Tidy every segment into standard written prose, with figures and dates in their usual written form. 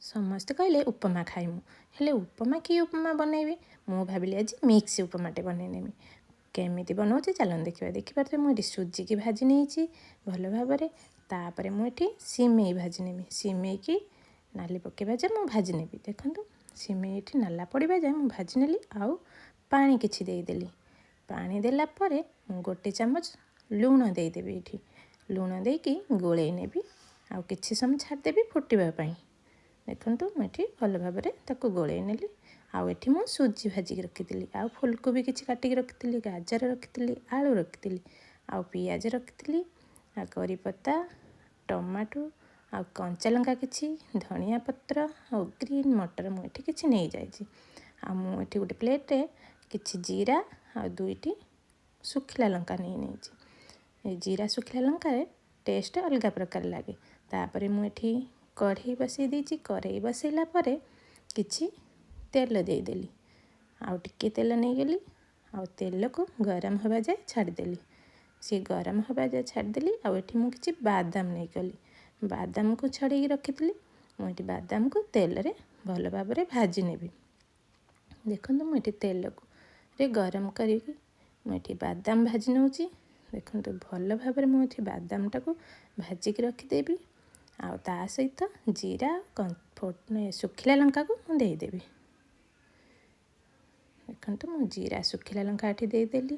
ସମସ୍ତେ କହିଲେ ଉପମା ଖାଇମୁ। ହେଲେ ଉପମା କି ଉପମା ବନେଇବି? ମୁଁ ଭାବିଲି ଆଜି ମିକ୍ସ ଉପମାଟେ ବନେଇନେବି। କେମିତି ବନାଉଛି ଚାଲନ୍ତୁ ଦେଖିବା। ଦେଖିପାରୁଥିବେ ମୁଁ ଏଠି ସୁଜିକି ଭାଜି ନେଇଛି ଭଲ ଭାବରେ। ତାପରେ ମୁଁ ଏଠି ସିମେଇ ଭାଜି ନେବି। ସିମେଇକି ନାଲି ପକାଇବା ଯାଏ ମୁଁ ଭାଜି ନେବି। ଦେଖନ୍ତୁ ସିମେଇ ଏଠି ନାଲା ପଡ଼ିବା ଯାଏ ମୁଁ ଭାଜି ନେଲି। ଆଉ ପାଣି କିଛି ଦେଇଦେଲି। ପାଣି ଦେଲା ପରେ ମୁଁ 1 ଚାମଚ ଲୁଣ ଦେଇଦେବି। ଏଠି ଲୁଣ ଦେଇକି ଗୋଳେଇ ନେବି। ଆଉ କିଛି ସମୟ ଛାଡ଼ିଦେବି ଫୁଟିବା ପାଇଁ। ଦେଖନ୍ତୁ ମୁଁ ଏଠି ଭଲ ଭାବରେ ତାକୁ ଗୋଳେଇ ନେଲି। ଆଉ ଏଠି ମୁଁ ସୁଜି ଭାଜିକି ରଖିଥିଲି। ଆଉ ଫୁଲକୋବି କିଛି କାଟିକି ରଖିଥିଲି, ଗାଜର ରଖିଥିଲି, ଆଳୁ ରଖିଥିଲି, ଆଉ ପିଆଜ ରଖିଥିଲି, ଆଉ କରିପତ୍ତା, ଟମାଟୋ, ଆଉ କଞ୍ଚାଲଙ୍କା କିଛି, ଧନିଆ ପତ୍ର, ଆଉ ଗ୍ରୀନ୍ ମଟର ମୁଁ ଏଠି କିଛି ନେଇଯାଇଛି। ଆଉ ମୁଁ ଏଠି ଗୋଟେ ପ୍ଲେଟ୍ରେ କିଛି ଜିରା ଆଉ 2ଟି ଶୁଖିଲା ଲଙ୍କା ନେଇଛି। ଏ ଜିରା ଶୁଖିଲା ଲଙ୍କାରେ ଟେଷ୍ଟ ଅଲଗା ପ୍ରକାର ଲାଗେ। ତାପରେ ମୁଁ ଏଠି କଢ଼େଇ ବସାଇ ଦେଇଛି। କଢ଼େଇ ବସାଇଲା ପରେ କିଛି ତେଲ ଦେଇଦେଲି। ଆଉ ଟିକେ ତେଲ ନେଇଗଲି। ଆଉ ତେଲକୁ ଗରମ ହେବା ଯାଏ ଛାଡ଼ିଦେଲି। ସେ ଗରମ ହେବା ଯାଏ ଛାଡ଼ିଦେଲି। ଆଉ ଏଠି ମୁଁ କିଛି ବାଦାମ ନେଇଗଲି। ବାଦାମକୁ ଛଡ଼େଇକି ରଖିଥିଲି। ମୁଁ ଏଠି ବାଦାମକୁ ତେଲରେ ଭଲ ଭାବରେ ଭାଜି ନେବି। ଦେଖନ୍ତୁ ମୁଁ ଏଠି ତେଲରେ ଗରମ କରିକି ମୁଁ ଏଠି ବାଦାମ ଭାଜି ନେଉଛି। ଦେଖନ୍ତୁ ଭଲ ଭାବରେ ମୁଁ ଏଠି ବାଦାମଟାକୁ ଭାଜିକି ରଖିଦେବି। ଆଉ ତା ସହିତ ଜିରା ଶୁଖିଲା ଲଙ୍କାକୁ ମୁଁ ଦେଇଦେବି। ଦେଖନ୍ତୁ ମୁଁ ଜିରା ଶୁଖିଲା ଲଙ୍କା ଏଠି ଦେଇଦେଲି।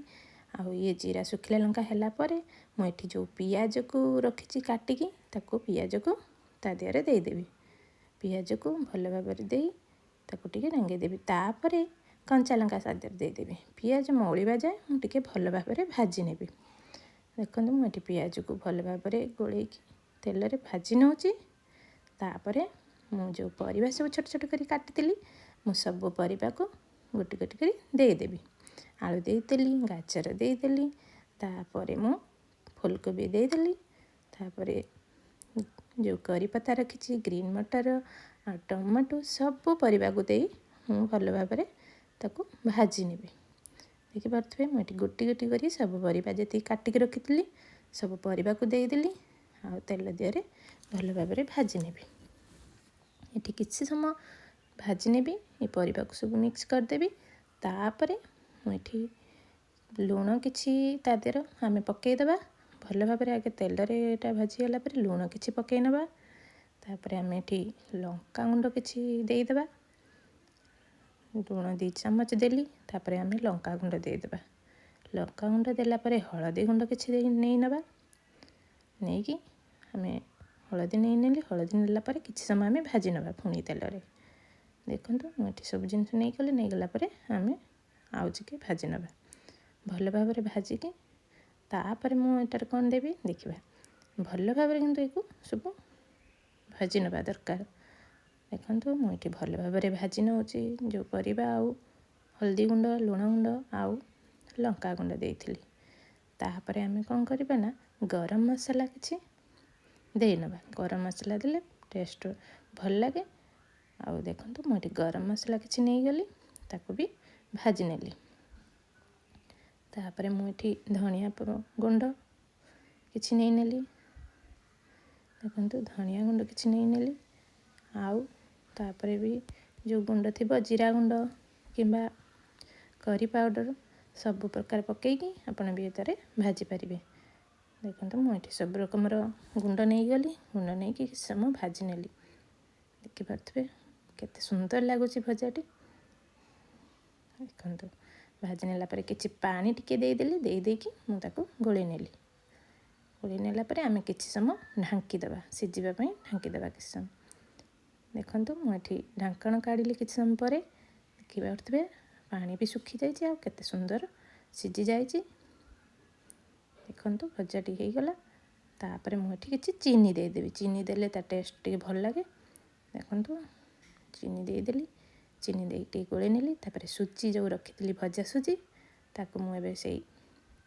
ଆଉ ଇଏ ଜିରା ଶୁଖିଲା ଲଙ୍କା ହେଲା ପରେ ମୁଁ ଏଠି ଯେଉଁ ପିଆଜକୁ ରଖିଛି କାଟିକି ତାକୁ ପିଆଜକୁ ତା ଦେହରେ ଦେଇଦେବି। ପିଆଜକୁ ଭଲ ଭାବରେ ଦେଇ ତାକୁ ଟିକେ ରାଙ୍ଗେଇ ତାପରେ କଞ୍ଚା ଲଙ୍କା ସାଥିରେ ଦେଇଦେବି। ପିଆଜ ମଉଳିବା ଯାଏ ମୁଁ ଟିକେ ଭଲ ଭାବରେ ଭାଜି ନେବି। ଦେଖନ୍ତୁ ମୁଁ ଏଠି ପିଆଜକୁ ଭଲ ଭାବରେ ଗୋଳେଇକି ତେଲରେ ଭାଜି ନେଉଛି। ତାପରେ ମୁଁ ଯେଉଁ ପରିବା ସବୁ ଛୋଟ ଛୋଟ କରି କାଟିଥିଲି ମୁଁ ସବୁ ପରିବାକୁ ଗୋଟି ଗୋଟି କରି ଦେଇଦେବି। ଆଳୁ ଦେଇଦେଲି, ଗାଜର ଦେଇଦେଲି, ତାପରେ ମୁଁ ଫୁଲକୋବି ଦେଇଦେଲି, ତାପରେ ଯେଉଁ କରିପତ୍ତା ରଖିଛି, ଗ୍ରୀନ୍ ମଟର ଆଉ ଟମାଟୋ ସବୁ ପରିବାକୁ ଦେଇ ମୁଁ ଭଲ ଭାବରେ ତାକୁ ଭାଜି ନେବି। ଦେଖିପାରୁଥିବେ ମୁଁ ଏଠି ଗୋଟି ଗୋଟି କରି ସବୁ ପରିବା ଯେତିକି କାଟିକି ରଖିଥିଲି ସବୁ ପରିବାକୁ ଦେଇଦେଲି। ଆଉ ତେଲ ଦେହରେ ଭଲ ଭାବରେ ଭାଜି ନେବି। ଏଠି କିଛି ସମୟ ଭାଜି ନେବି। ଏ ପରିବାକୁ ସବୁ ମିକ୍ସ କରିଦେବି। ତାପରେ ମୁଁ ଏଠି ଲୁଣ କିଛି ତା ଦେହରେ ଆମେ ପକାଇଦେବା। ଭଲ ଭାବରେ ଆଗେ ତେଲରେ ଏଇଟା ଭାଜିଗଲା ପରେ ଲୁଣ କିଛି ପକାଇ ନେବା। ତାପରେ ଆମେ ଏଠି ଲଙ୍କାଗୁଣ୍ଡ କିଛି ଦେଇଦେବା। ଲୁଣ 2 ଚାମଚ ଦେଲି। ତାପରେ ଆମେ ଲଙ୍କାଗୁଣ୍ଡ ଦେଇଦେବା। ଲଙ୍କାଗୁଣ୍ଡ ଦେଲା ପରେ ହଳଦୀ ଗୁଣ୍ଡ କିଛି ନେଇ ନେବା। ନେଇକି ଆମେ ହଳଦୀ ନେଇନେଲି। ହଳଦୀ ନେଲା ପରେ କିଛି ସମୟ ଆମେ ଭାଜି ନେବା ପୁଣି ତେଲରେ। ଦେଖନ୍ତୁ ମୁଁ ଏଠି ସବୁ ଜିନିଷ ନେଇଗଲା ପରେ ଆମେ ଆଉ ଟିକେ ଭାଜି ନେବା ଭଲ ଭାବରେ ଭାଜିକି। ତାପରେ ମୁଁ ଏଟାରେ କ'ଣ ଦେବି ଦେଖିବା। ଭଲ ଭାବରେ କିନ୍ତୁ ଏକୁ ସବୁ ଭାଜି ନେବା ଦରକାର। ଦେଖନ୍ତୁ ମୁଁ ଏଠି ଭଲ ଭାବରେ ଭାଜି ନେଉଛି ଯେଉଁ ପରିବା ଆଉ ହଳଦୀ ଗୁଣ୍ଡ, ଲୁଣ ଗୁଣ୍ଡ ଆଉ ଲଙ୍କାଗୁଣ୍ଡ ଦେଇଥିଲି। ତାପରେ ଆମେ କ'ଣ କରିବା ନା ଗରମ ମସଲା କିଛି ଦେଇନେବା। ଗରମ ମସଲା ଦେଲେ ଟେଷ୍ଟ ଭଲ ଲାଗେ। ଆଉ ଦେଖନ୍ତୁ ମୁଁ ଏଠି ଗରମ ମସଲା କିଛି ନେଇଗଲି, ତାକୁ ବି ଭାଜି ନେଲି। ତାପରେ ମୁଁ ଏଠି ଧନିଆ ଗୁଣ୍ଡ କିଛି ନେଇନେଲି। ଦେଖନ୍ତୁ ଧନିଆ ଗୁଣ୍ଡ କିଛି ନେଇନେଲି। ଆଉ ତାପରେ ବି ଯେଉଁ ଗୁଣ୍ଡ ଥିବ ଜିରା ଗୁଣ୍ଡ କିମ୍ବା କରି ପାଉଡ଼ର ସବୁ ପ୍ରକାର ପକାଇକି ଆପଣ ବି ଏଥିରେ ଭାଜି ପାରିବେ। ଦେଖନ୍ତୁ ମୁଁ ଏଠି ସବୁ ରକମର ଗୁଣ୍ଡ ନେଇଗଲି। ଗୁଣ୍ଡ ନେଇକି କିଛି ସମୟ ଭାଜି ନେଲି। ଦେଖିପାରୁଥିବେ କେତେ ସୁନ୍ଦର ଲାଗୁଛି ଭଜାଟି। ଦେଖନ୍ତୁ ଭାଜି ନେଲା ପରେ କିଛି ପାଣି ଟିକେ ଦେଇଦେଲି। ଦେଇକି ମୁଁ ତାକୁ ଗୋଳେଇ ନେଲି। ଗୋଳେଇ ନେଲା ପରେ ଆମେ କିଛି ସମୟ ଢାଙ୍କିଦେବା। ସିଝିବା ପାଇଁ ଢାଙ୍କିଦେବା କିଛି ସମୟ। ଦେଖନ୍ତୁ ମୁଁ ଏଠି ଢାଙ୍କଣ କାଢ଼ିଲି କିଛି ସମୟ ପରେ। ଦେଖିପାରୁଥିବେ ପାଣି ବି ଶୁଖିଯାଇଛି ଆଉ କେତେ ସୁନ୍ଦର ସିଝି ଯାଇଛି। ଦେଖନ୍ତୁ ଭଜାଟି ହେଇଗଲା। ତାପରେ ମୁଁ ଏଠି କିଛି ଚିନି ଦେଇଦେବି। ଚିନି ଦେଲେ ତା ଟେଷ୍ଟ ଟିକେ ଭଲ ଲାଗେ। ଦେଖନ୍ତୁ ଚିନି ଦେଇଦେଲି। ଚିନି ଦେଇକି ଟିକେ ଗୋଳେଇ ନେଲି। ତାପରେ ସୁଜି ଯେଉଁ ରଖିଥିଲି ଭଜା ସୁଜି ତାକୁ ମୁଁ ଏବେ ସେଇ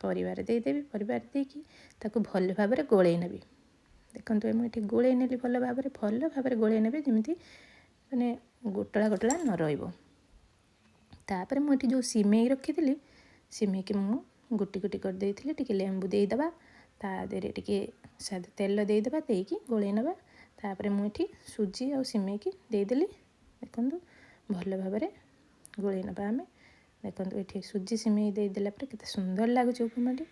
ପରିବାରେ ଦେଇଦେବି। ପରିବାରେ ଦେଇକି ତାକୁ ଭଲ ଭାବରେ ଗୋଳେଇ ନେବି। ଦେଖନ୍ତୁ ମୁଁ ଏଠି ଗୋଳେଇ ନେଲି ଭଲ ଭାବରେ ଗୋଳେଇ ନେବି ଯେମିତି ମାନେ ଗୋଟଳା ଗୋଟଳା ନ ରହିବ। ତାପରେ ମୁଁ ଏଠି ଯେଉଁ ସିମେଇ ରଖିଥିଲି ସିମେଇକି ମୁଁ ଗୋଟି ଗୋଟି କରିଦେଇଥିଲି। ଟିକେ ଲେମ୍ବୁ ଦେଇଦେବା। ତା ଦେହରେ ଟିକେ ତେଲ ଦେଇଦେବା। ଦେଇକି ଗୋଳେଇ ନେବା। तापर मुझे सुजी और सिमेई की देदेली देखु भल भाव गोल नवा आम देखो ये सुजी सिमेई देदेला केते सुंदर लगुच उपमाटी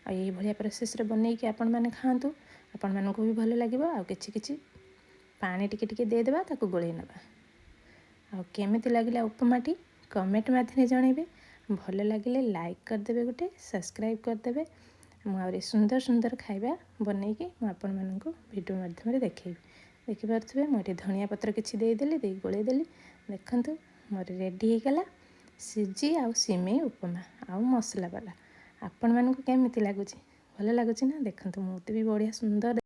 आई प्रोसेस बनई कि आपण मैंने खातु आपण मानक भी भल लगे कि पानी टिके टिके देदेबा ताको गोल नवा केमिति लगिला उपमाटी कमेंट माध्यम जनइबे भल लगे लाइक करदे गोटे सब्सक्राइब करदे मुझे सुंदर सुंदर खाଇବା बनईकि आपण मानक वीडियो माध्यम देखी देखिपे मुझे धनिया पत्र किसी देदेली गोलैदेली देखु मोर रेडी होगला सुजी आ सिमेई उपमा आ मसला वाला आपण मानक केमिति लगुच भल लगुच ना देखु मुझे भी बढ़िया सुंदर